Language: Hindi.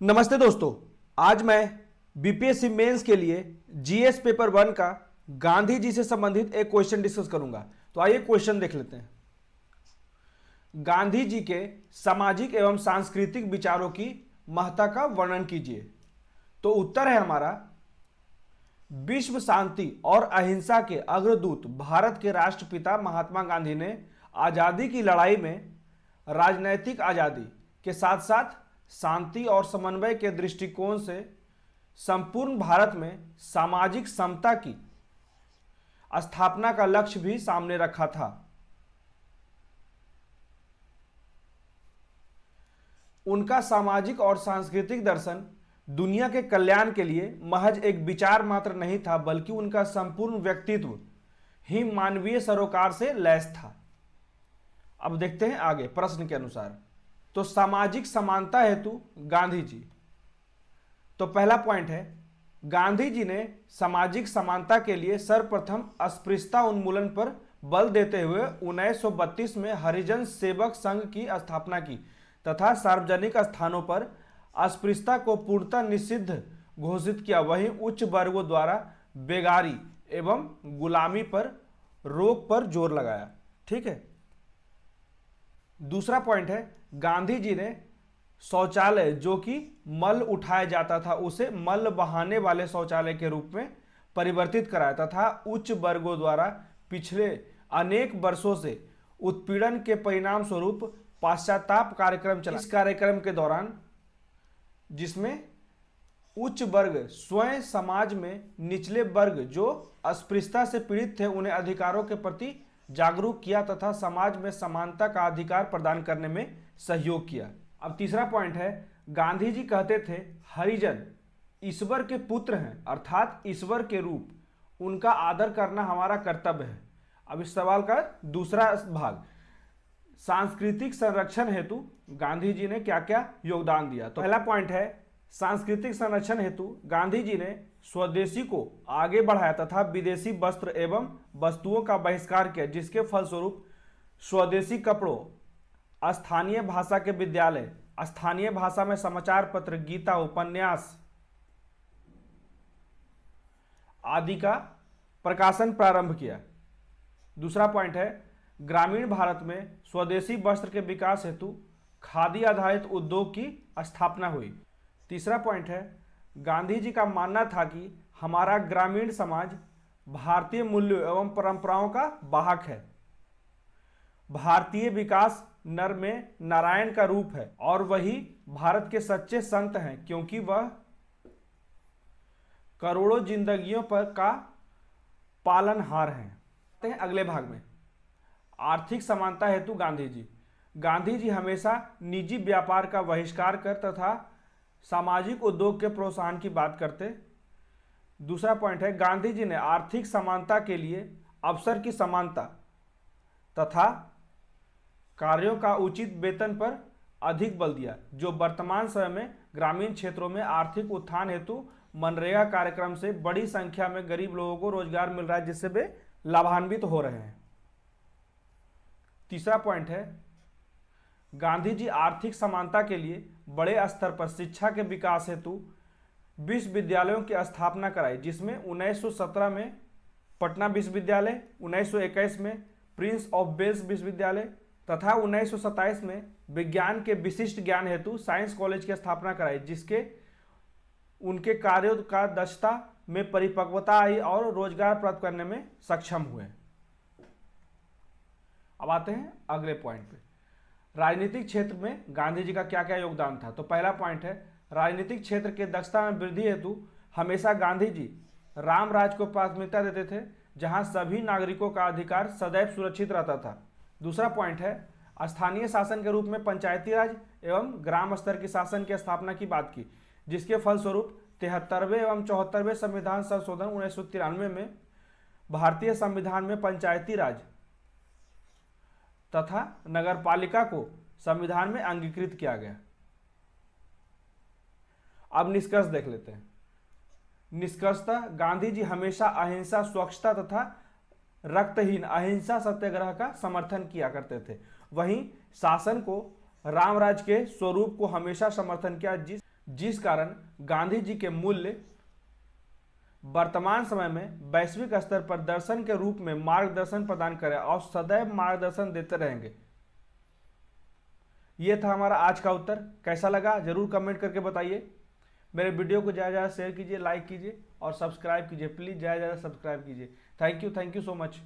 नमस्ते दोस्तों, आज मैं बीपीएससी मेंस के लिए जीएस पेपर 1 का गांधी जी से संबंधित एक क्वेश्चन डिस्कस करूंगा। तो आइए क्वेश्चन देख लेते हैं। गांधी जी के सामाजिक एवं सांस्कृतिक विचारों की महत्ता का वर्णन कीजिए। तो उत्तर है हमारा, विश्व शांति और अहिंसा के अग्रदूत भारत के राष्ट्रपिता महात्मा गांधी ने आजादी की लड़ाई में राजनैतिक आजादी के साथ साथ शांति और समन्वय के दृष्टिकोण से संपूर्ण भारत में सामाजिक समता की स्थापना का लक्ष्य भी सामने रखा था। उनका सामाजिक और सांस्कृतिक दर्शन दुनिया के कल्याण के लिए महज एक विचार मात्र नहीं था, बल्कि उनका संपूर्ण व्यक्तित्व ही मानवीय सरोकार से लैस था। अब देखते हैं आगे प्रश्न के अनुसार। तो सामाजिक समानता हेतु गांधी जी, तो पहला पॉइंट है, गांधी जी ने सामाजिक समानता के लिए सर्वप्रथम अस्पृश्यता उन्मूलन पर बल देते हुए 1932 में हरिजन सेवक संघ की स्थापना की तथा सार्वजनिक स्थानों पर अस्पृश्यता को पूर्णतः निषिद्ध घोषित किया। वहीं उच्च वर्गों द्वारा बेगारी एवं गुलामी पर रोक पर जोर लगाया। ठीक है। दूसरा पॉइंट है, गांधी जी ने शौचालय जो कि मल उठाया जाता था उसे मल बहाने वाले शौचालय के रूप में परिवर्तित कराया तथा उच्च वर्गों द्वारा पिछले अनेक वर्षों से उत्पीड़न के परिणाम स्वरूप पाश्चाताप कार्यक्रम चला। इस कार्यक्रम के दौरान जिसमें उच्च वर्ग स्वयं समाज में निचले वर्ग जो अस्पृश्यता से पीड़ित थे उन्हें अधिकारों के प्रति जागरूक किया तथा समाज में समानता का अधिकार प्रदान करने में सहयोग किया। अब तीसरा पॉइंट है, गांधी जी कहते थे हरिजन ईश्वर के पुत्र हैं, अर्थात ईश्वर के रूप, उनका आदर करना हमारा कर्तव्य है। अब इस सवाल का दूसरा भाग, सांस्कृतिक संरक्षण हेतु गांधी जी ने क्या क्या योगदान दिया। तो पहला पॉइंट है, सांस्कृतिक संरक्षण हेतु गांधी जी ने स्वदेशी को आगे बढ़ाया तथा विदेशी वस्त्र एवं वस्तुओं का बहिष्कार किया, जिसके फलस्वरूप स्वदेशी कपड़ों, स्थानीय भाषा के विद्यालय, स्थानीय भाषा में समाचार पत्र, गीता, उपन्यास आदि का प्रकाशन प्रारंभ किया। दूसरा पॉइंट है, ग्रामीण भारत में स्वदेशी वस्त्र के विकास हेतु खादी आधारित उद्योग की स्थापना हुई। तीसरा पॉइंट है, गांधी जी का मानना था कि हमारा ग्रामीण समाज भारतीय मूल्यों एवं परंपराओं का वाहक है। भारतीय विकास नर में नारायण का रूप है और वही भारत के सच्चे संत हैं, क्योंकि वह करोड़ों जिंदगियों पर का पालनहार हैं। अगले भाग में आर्थिक समानता हेतु गांधी जी हमेशा निजी व्यापार का बहिष्कार कर तथा सामाजिक उद्योग के प्रोत्साहन की बात करते। दूसरा पॉइंट है, गांधी जी ने आर्थिक समानता के लिए अवसर की समानता तथा कार्यों का उचित वेतन पर अधिक बल दिया, जो वर्तमान समय में ग्रामीण क्षेत्रों में आर्थिक उत्थान हेतु मनरेगा कार्यक्रम से बड़ी संख्या में गरीब लोगों को रोजगार मिल रहा है, जिससे वे लाभान्वित हो रहे हैं। तीसरा पॉइंट है, गांधी जी आर्थिक समानता के लिए बड़े स्तर पर शिक्षा के विकास हेतु विश्वविद्यालयों की स्थापना कराई, जिसमें 1917 में पटना विश्वविद्यालय, 1921 में प्रिंस ऑफ वेल्स विश्वविद्यालय तथा 1927 में विज्ञान के विशिष्ट ज्ञान हेतु साइंस कॉलेज की स्थापना कराई, जिसके उनके कार्यों का दक्षता में परिपक्वता आई और रोजगार प्राप्त करने में सक्षम हुए। अब आते हैं अगले पॉइंट पे, राजनीतिक क्षेत्र में गांधी जी का क्या क्या योगदान था। तो पहला पॉइंट है, राजनीतिक क्षेत्र के दक्षता में वृद्धि हेतु हमेशा गांधी जी राम राज को प्राथमिकता देते थे, जहां सभी नागरिकों का अधिकार सदैव सुरक्षित रहता था। दूसरा पॉइंट है, स्थानीय शासन के रूप में पंचायती राज एवं ग्राम स्तर की शासन की स्थापना की बात की, जिसके फलस्वरूप 73वें एवं 74वें संविधान संशोधन 1993 में भारतीय संविधान में पंचायती राज तथा नगरपालिका को संविधान में अंगीकृत किया गया। अब निष्कर्ष देख लेते हैं। निष्कर्षतः गांधी जी हमेशा अहिंसा, स्वच्छता तथा रक्तहीन अहिंसा सत्याग्रह का समर्थन किया करते थे। वहीं शासन को रामराज के स्वरूप को हमेशा समर्थन किया, जिस कारण गांधी जी के मूल्य वर्तमान समय में वैश्विक स्तर पर दर्शन के रूप में मार्गदर्शन प्रदान करें और सदैव मार्गदर्शन देते रहेंगे। यह था हमारा आज का उत्तर। कैसा लगा जरूर कमेंट करके बताइए। मेरे वीडियो को ज़्यादा ज़्यादा शेयर कीजिए, लाइक कीजिए और सब्सक्राइब कीजिए। प्लीज़ ज़्यादा ज़्यादा सब्सक्राइब कीजिए। Thank you so much.